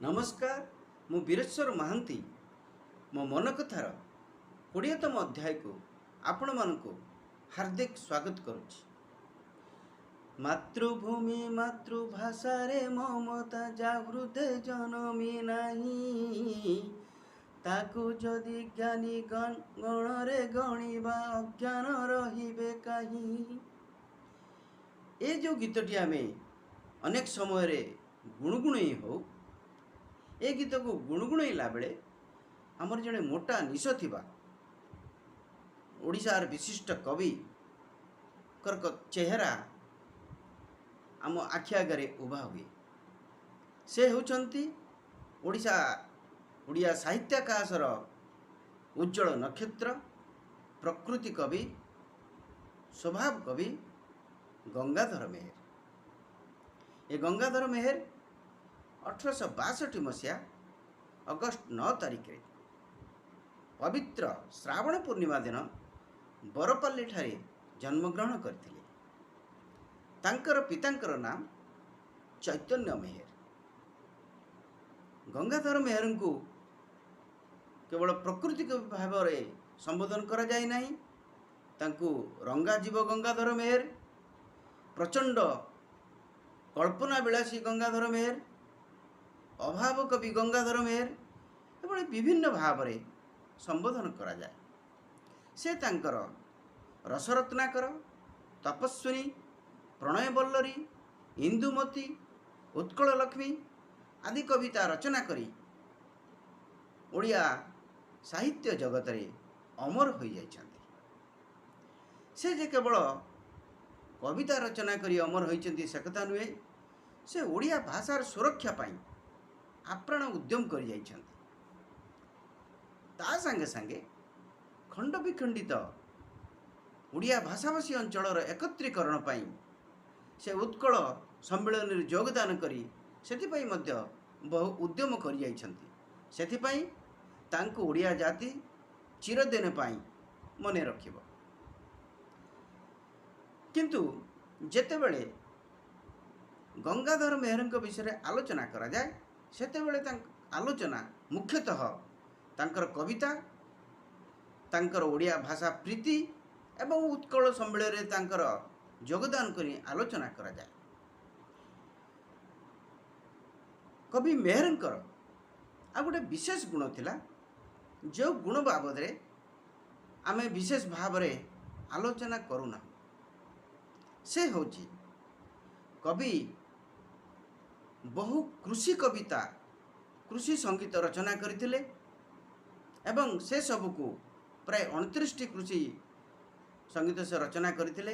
नमस्कार मु वीरेश्वर महांती मो मन कथार 20तम अध्याय को आपण मानक हार्दिक स्वागत करुच्ची। मातृभूमि मातृभाषा रे ममता जागृत जनमी नाही ताकू जदि ज्ञानी गण रे गणिबा अज्ञान रहिबे काहि। ए जो गीतटी आमे अनेक समय रे गुणगुणई हो ए गीत को गुणगुणैला बेले आमर जड़े मोटा निश थिबा ओडिशार विशिष्ट कवि कर्क चेहरा आम आखि आगे उभा हुए। से होचंती ओडिशा ओडिया साहित्याकाशर उज्जवल नक्षत्र प्रकृति कवि स्वभाव कवि गंगाधर मेहर। ए गंगाधर मेहर 1862 मसीहा अगस्ट 9 तारिख रे पवित्र श्रावण पूर्णिमा दिन बरपाली ठारे जन्मग्रहण करथिले। तांकर पितांकर नाम चैतन्य मेहर। गंगाधर मेहर को केवल प्रकृति भाव में संबोधन करा जाय नाही, तांकु रंगा जीव गंगाधर मेहर, प्रचंड कल्पना विलासी गंगाधर मेहर, अभाव कवि गंगाधर मेहर एभली विभिन्न भाव में संबोधन करा जाए। से तांकर रसरत्नाकर, तपस्विनी, प्रणय बल्लरी, इंदुमती, उत्कल लक्ष्मी आदि कविता रचना करी ओडिया साहित्य जगत रे अमर हो जाइछन्ति। से जे केवल कविता रचना करी अमर होइछन्ति से कथा नुहे, से ओडिया भाषार सुरक्षा पाई आप्राण उद्यम कर जाइछन्ति। ता संगे संगे खंड विखंडित ओडिया भाषाभाषी अंचलर एकत्रीकरण पाई से उत्कल सम्मेलन में योगदान करी सेथिपाई मध्य बहु उद्यम कर जाइछन्ति। सेथिपाई तांको ओडिया जाति चिरदिन पाई मने रखिबो। किंतु जेतेबेले गंगाधर मेहरଙ୍କ विषय आलोचना करा जाए सेतेबेले आलोचना मुख्यतः तांकर कविता, तांकर ओडिया भाषा प्रीति एवं उत्कल सम्मेलन रे तांकर योगदान करी आलोचना करा जाए। कवि मेहरଙ୍କର आ गोटे विशेष गुण थिला, जो गुण बाबद रे आमे विशेष भाव रे आलोचना करूना। से होची कवि बहु कृषि कविता कृषि संगीत रचना करथिले एवं से सबको प्राय 29टी कृषि संगीत से रचना करथिले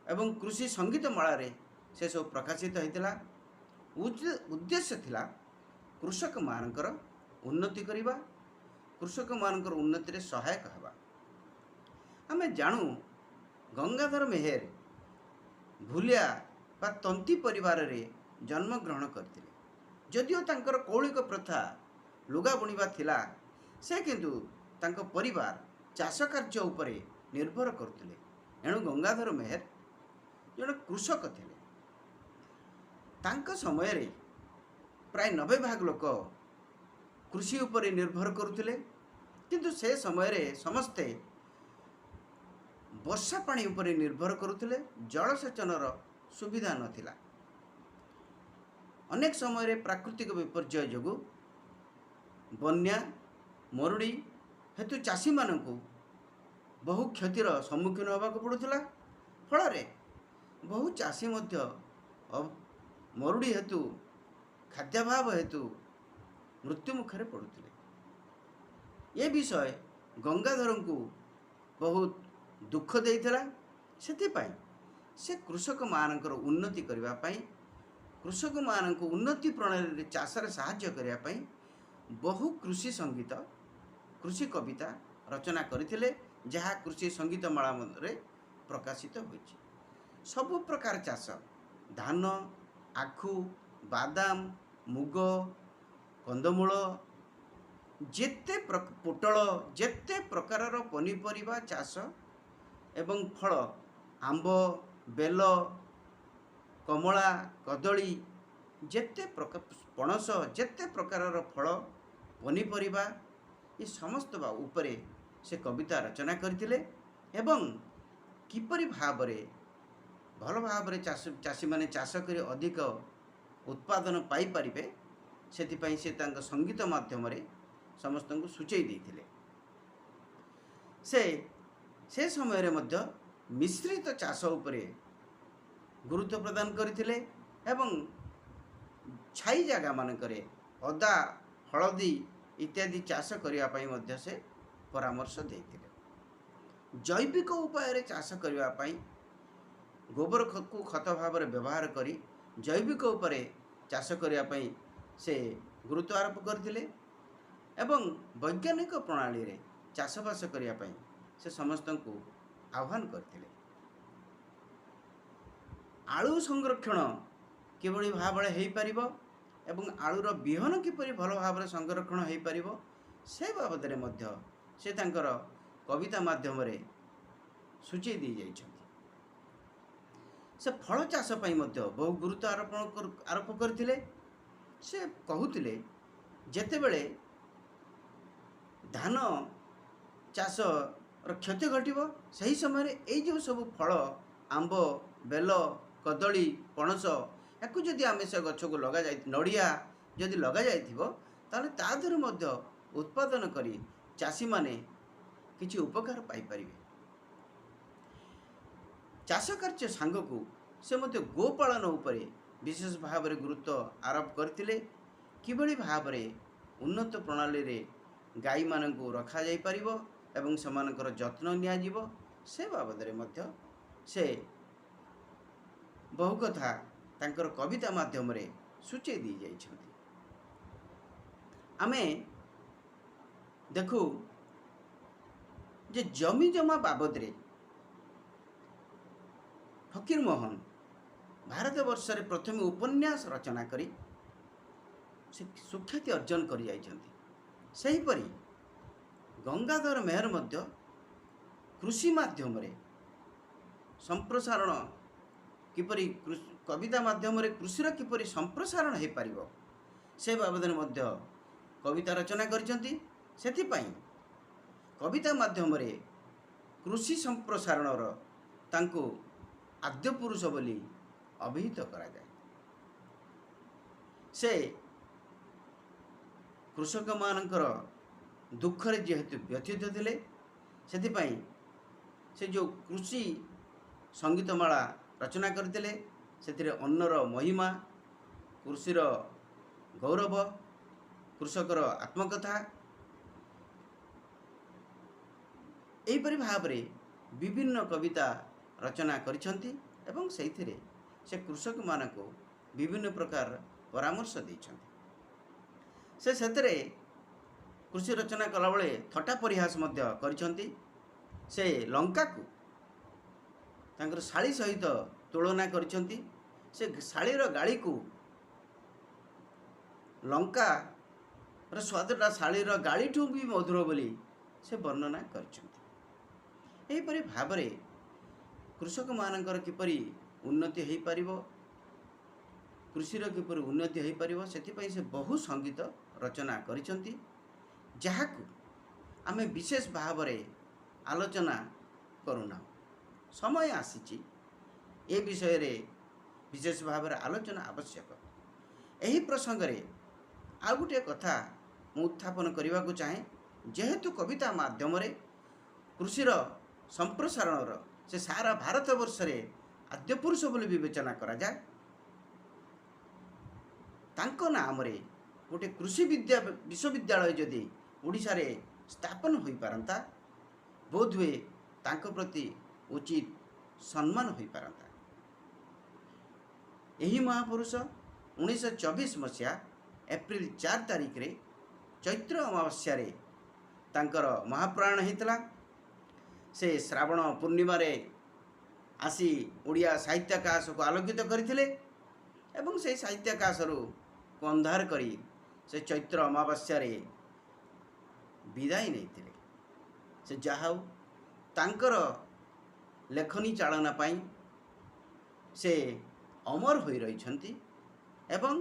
एवं कृषि संगीत माला रे से सब प्रकाशित होइतिला। उद्देश्य थिला कृषक मानकर उन्नति करिबा, कृषक मानकर उन्नति रे सहायक हेबा। आमे जानू गंगाधर मेहर भूलिया बा तंती परिवार रे जन्म ग्रहण करथिले। जदिओ तांकर कौलिक प्रथा लुगा बुणिबा थिला, से किंतु तांको परिवार चाष कार्य उपरे निर्भर करथिले। एणु गंगाधर मेहर जण कृषक थिले। तांको समय रे प्राय 90 भाग लोक कृषि उपरे निर्भर करुथिले, किंतु से समय रे समस्ते वर्षा पानी उपरे निर्भर करुथिले। जलसेचनर सुविधा नथिला। अनेक समय रे प्राकृतिक विपर्यय जोगु बन्या मरुड़ी हेतु चाषी मानकु बहु क्षतिर सम्मुखीन होबाक पड़ुथिला। फल रे बहु चाषी मध्य मरुड़ी हेतु खाद्याभाव हेतु मृत्यु मुखरे पड़ुथिले। ये विषय गंगाधर को बहुत दुख देइथिला। सेथिपाई से कृषक मानकर उन्नति करिबा पाई, कृषक मानक उन्नति प्रणाली चाषर साहाय्य करिया पाई बहु कृषि संगीत कृषि कविता रचना करथिले, जहा कृषि संगीत माला रे प्रकाशित होइछि। सबु प्रकार चाष धान, आखु, बादाम, मुग, कंदमूल, जेते पोटल, जेते प्रकारर पनीपरिबा चाष एवं फल आंब, बेल, कमला, कदली ଯେତେ ପଣସ ଯେତେ ପ୍ରକାରର ଫଳ ପନିପରିବା ଏ ସମସ୍ତ ଉପରେ ସେ କବିତା ରଚନା କରିଥିଲେ ଏବଂ କିପରି ଭାବରେ ଭଲ ଭାବରେ ଚାଷୀମାନେ ଚାଷ କରି ଅଧିକ ଉତ୍ପାଦନ ପାଇପାରିବେ ସେଥିପାଇଁ ସେ ତାଙ୍କ ସଙ୍ଗୀତ ମାଧ୍ୟମରେ ସମସ୍ତଙ୍କୁ ସୂଚାଇ ଦେଇଥିଲେ। ସେ ସମୟରେ ମଧ୍ୟ ମିଶ୍ରିତ ଚାଷ ଉପରେ ଗୁରୁତ୍ୱ ପ୍ରଦାନ କରିଥିଲେ ଏବଂ ଛାଇ ଜାଗାମାନଙ୍କରେ ଅଦା ହଳଦୀ ଇତ୍ୟାଦି ଚାଷ କରିବା ପାଇଁ ମଧ୍ୟ ସେ ପରାମର୍ଶ ଦେଇଥିଲେ। ଜୈବିକ ଉପାୟରେ ଚାଷ କରିବା ପାଇଁ ଗୋବରକୁ ଖତ ଭାବରେ ବ୍ୟବହାର କରି ଜୈବିକ ଉପରେ ଚାଷ କରିବା ପାଇଁ ସେ ଗୁରୁତ୍ୱ ଆରୋପ କରିଥିଲେ ଏବଂ ବୈଜ୍ଞାନିକ ପ୍ରଣାଳୀରେ ଚାଷବାସ କରିବା ପାଇଁ ସେ ସମସ୍ତଙ୍କୁ ଆହ୍ୱାନ କରିଥିଲେ। ଆଳୁ ସଂରକ୍ଷଣ କିଭଳି ଭାବରେ ହୋଇପାରିବ ଏବଂ ଆଳୁର ବିହନ କିପରି ଭଲ ଭାବରେ ସଂରକ୍ଷଣ ହୋଇପାରିବ ସେ ବାବଦରେ ମଧ୍ୟ ସେ ତାଙ୍କର କବିତା ମାଧ୍ୟମରେ ସୂଚାଇ ଦେଇଯାଇଛନ୍ତି। ସେ ଫଳ ଚାଷ ପାଇଁ ମଧ୍ୟ ବହୁ ଗୁରୁତ୍ୱ ଆରୋପ କରିଥିଲେ। ସେ କହୁଥିଲେ ଯେତେବେଳେ ଧାନ ଚାଷର କ୍ଷତି ଘଟିବ ସେହି ସମୟରେ ଏଇ ଯେଉଁ ସବୁ ଫଳ ଆମ୍ବ ବେଲ କଦଳୀ ପଣସ ୟାକୁ ଯଦି ଆମେ ସେ ଗଛକୁ ଲଗାଯାଇ ନଡ଼ିଆ ଯଦି ଲଗାଯାଇଥିବ ତାହେଲେ ତା ଦେହରୁ ମଧ୍ୟ ଉତ୍ପାଦନ କରି ଚାଷୀମାନେ କିଛି ଉପକାର ପାଇପାରିବେ। ଚାଷ କାର୍ଯ୍ୟ ସାଙ୍ଗକୁ ସେ ମଧ୍ୟ ଗୋପାଳନ ଉପରେ ବିଶେଷ ଭାବରେ ଗୁରୁତ୍ୱ ଆରୋପ କରିଥିଲେ। କିଭଳି ଭାବରେ ଉନ୍ନତ ପ୍ରଣାଳୀରେ ଗାଈମାନଙ୍କୁ ରଖାଯାଇପାରିବ ଏବଂ ସେମାନଙ୍କର ଯତ୍ନ ନିଆଯିବ ସେ ବାବଦରେ ମଧ୍ୟ ସେ ବହୁ କଥା ତାଙ୍କର କବିତା ମାଧ୍ୟମରେ ସୂଚାଇ ଦେଇଯାଇଛନ୍ତି। ଆମେ ଦେଖୁ ଯେ ଜମି ଜମା ବାବଦରେ ଫକୀରମୋହନ ଭାରତବର୍ଷରେ ପ୍ରଥମେ ଉପନ୍ୟାସ ରଚନା କରି ସେ ସୁଖ୍ୟାତି ଅର୍ଜନ କରିଯାଇଛନ୍ତି। ସେହିପରି ଗଙ୍ଗାଧର ମେହେର ମଧ୍ୟ କୃଷି ମାଧ୍ୟମରେ ସମ୍ପ୍ରସାରଣ କିପରି କବିତା ମାଧ୍ୟମରେ କୃଷିର କିପରି ସମ୍ପ୍ରସାରଣ ହୋଇପାରିବ ସେ ବାବଦରେ ମଧ୍ୟ କବିତା ରଚନା କରିଛନ୍ତି। ସେଥିପାଇଁ କବିତା ମାଧ୍ୟମରେ କୃଷି ସମ୍ପ୍ରସାରଣର ତାଙ୍କୁ ଆଦ୍ୟ ପୁରୁଷ ବୋଲି ଅଭିହିତ କରାଯାଏ। ସେ କୃଷକମାନଙ୍କର ଦୁଃଖରେ ଯେହେତୁ ବ୍ୟଥିତ ଥିଲେ ସେଥିପାଇଁ ସେ ଯେଉଁ କୃଷି ସଙ୍ଗୀତମାଳା ରଚନା କରିଥିଲେ ସେଥିରେ ଅନ୍ନର ମହିମା କୃଷିର ଗୌରବ କୃଷକର ଆତ୍ମକଥା ଏହିପରି ଭାବରେ ବିଭିନ୍ନ କବିତା ରଚନା କରିଛନ୍ତି ଏବଂ ସେଇଥିରେ ସେ କୃଷକମାନଙ୍କୁ ବିଭିନ୍ନ ପ୍ରକାର ପରାମର୍ଶ ଦେଇଛନ୍ତି। ସେଥିରେ କୃଷି ରଚନା କଲାବେଳେ ଥଟ୍ଟା ପରିହାସ ମଧ୍ୟ କରିଛନ୍ତି। ସେ ଲଙ୍କାକୁ ତାଙ୍କର ଶାଳୀ ସହିତ ତୁଳନା କରିଛନ୍ତି। ସେ ଶାଳୀର ଗାଳିକୁ ଲଙ୍କାର ସ୍ୱାଦଟା ଶାଳୀର ଗାଳିଠୁ ବି ମଧୁର ବୋଲି ସେ ବର୍ଣ୍ଣନା କରିଛନ୍ତି। ଏହିପରି ଭାବରେ କୃଷକମାନଙ୍କର କିପରି ଉନ୍ନତି ହୋଇପାରିବ କୃଷିର କିପରି ଉନ୍ନତି ହୋଇପାରିବ ସେଥିପାଇଁ ସେ ବହୁ ସଙ୍ଗୀତ ରଚନା କରିଛନ୍ତି ଯାହାକୁ ଆମେ ବିଶେଷ ଭାବରେ ଆଲୋଚନା କରୁନାହୁଁ। ସମୟ ଆସିଛି ଏ ବିଷୟରେ ବିଶେଷ ଭାବରେ ଆଲୋଚନା ଆବଶ୍ୟକ। ଏହି ପ୍ରସଙ୍ଗରେ ଆଉ ଗୋଟିଏ କଥା ମୁଁ ଉତ୍ଥାପନ କରିବାକୁ ଚାହେଁ। ଯେହେତୁ କବିତା ମାଧ୍ୟମରେ କୃଷିର ସମ୍ପ୍ରସାରଣର ସେ ସାରା ଭାରତବର୍ଷରେ ଆଦ୍ୟ ପୁରୁଷ ବୋଲି ବିବେଚନା କରାଯାଏ ତାଙ୍କ ନାମରେ ଗୋଟିଏ କୃଷି ବିଶ୍ୱବିଦ୍ୟାଳୟ ଯଦି ଓଡ଼ିଶାରେ ସ୍ଥାପନ ହୋଇପାରନ୍ତା ବୋଧହୁଏ ତାଙ୍କ ପ୍ରତି ଉଚିତ ସମ୍ମାନ ହୋଇପାରନ୍ତା। ଏହି ମହାପୁରୁଷ 1924 ମସିହା ଏପ୍ରିଲ 4 ତାରିଖରେ ଚୈତ୍ର ଅମାବାସ୍ୟାରେ ତାଙ୍କର ମହାପ୍ରାଣ ହୋଇଥିଲା। ସେ ଶ୍ରାବଣ ପୂର୍ଣ୍ଣିମାରେ ଆସି ଓଡ଼ିଆ ସାହିତ୍ୟାକାଶକୁ ଆଲୋକିତ କରିଥିଲେ ଏବଂ ସେହି ସାହିତ୍ୟାକାଶରୁ ଅନ୍ଧାର କରି ସେ ଚୈତ୍ର ଅମାବାସ୍ୟାରେ ବିଦାୟ ନେଇଥିଲେ। ସେ ଯାହା ହେଉ ତାଙ୍କର ଲେଖନୀ ଚାଳନା ପାଇଁ ସେ ଅମର ହୋଇ ରହିଛନ୍ତି ଏବଂ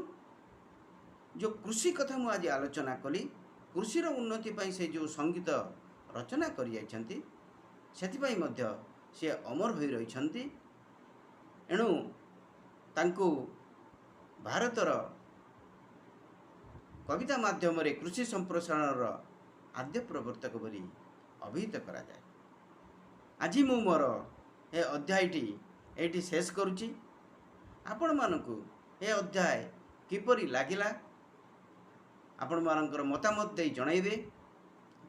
जो कृषि कथा मु आज आलोचना कली कृषिर उन्नति पाई से जो संगीत रचना कर जाइछन्ति सेथिपाई मध्य से अमर होई रहिछन्ति। एणु तांकु भारतर कविता माध्यम रे कृषि संप्रसारणर आद्य प्रवर्तक बोली अभिहित करा जाए। आज मु मोर ए अध्यायटी एटी शेष करुच्ची। आपण मानकु ए अध्याय किपरि लागिला आपण मानकर मतामत दे जणाइबे।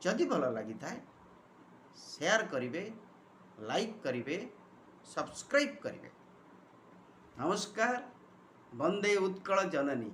जदि भल लगी थाए शेयर करिवे, लाइक करिवे, सब्सक्राइब करिवे। नमस्कार। वंदे उत्कल जननी।